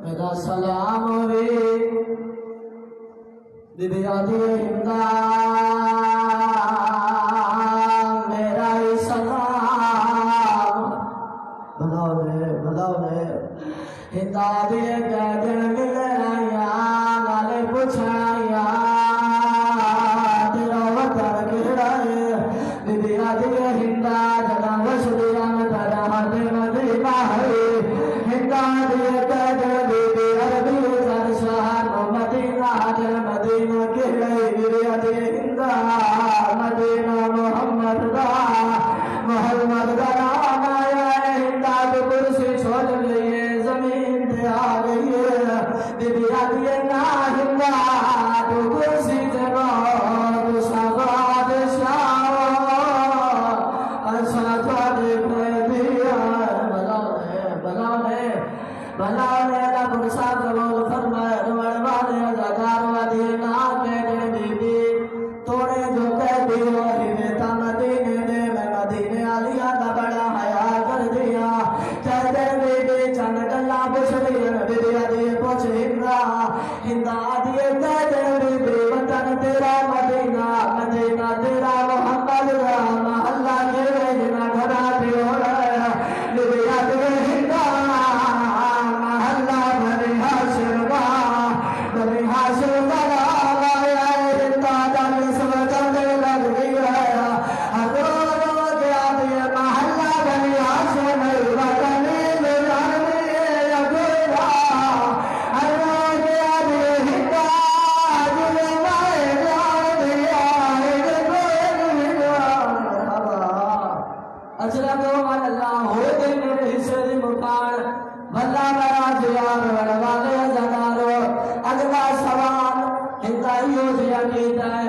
मेरा सलाम वे बीबी आदि हिंदा मेरा ही सलाम भलाओ ने हिंदा दिए गैदन मिले नाले पूछाया तेरा वतन केड़ा है बीबी आदि हिंदा जदा वसदिया में तेरा हाथ मदीना है हिंदा दिए गैदन बीबी अरबी जन शहर मदीना दिल मदीना केड़ा है बीबी आदि हिंदा मदीना मोहम्मद का नाम आया है हिंदा तो कुर्सी छोड़ गई जमीन पे आ गई है बीबी आदि ना हिंदा तो कुर्सी जगह तो सागाद शाह अच्छा देख दिया भलाओ ने ना पुरसा कबूल फरमाए वाले अजादार वाली ना कहने बीबी तोड़े जो कह दियो हिवेता मदीने दे मैं मदीने आलिया का बड़ा हया कर दिया कहते बीबी चंद गल्ला पूछ लिया बीबी आदि पूछ हिंदा आदि कहते बीबी वतन तेरा मदीना मदीना तेरा मोहम्मद का महल्ला के बिना घरा दियोड़ा बीबी आदि हिंदा महल्ला बनी हाशिम अगला सवाल हिंदाइयों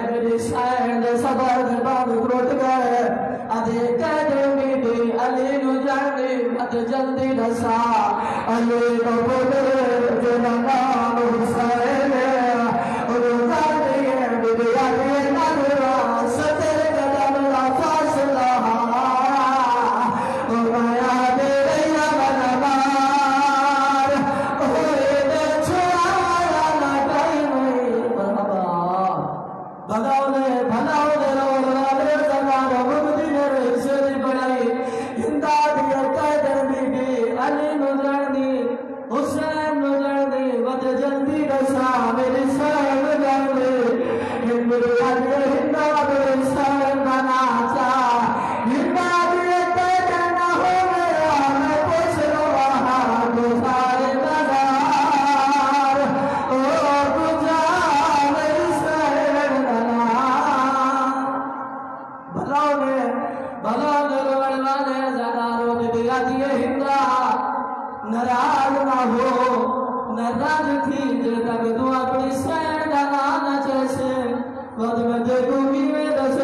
मेरी शायद सबर बाद उठ गए अधे कहते अली नु जाने मत जल्दी दसा अली को बोले जो नाम हुसैन नाराज ना हो नाराज थी जे तक तू अपनी सैन का ना जैसे बद में देखूंगी मैं दस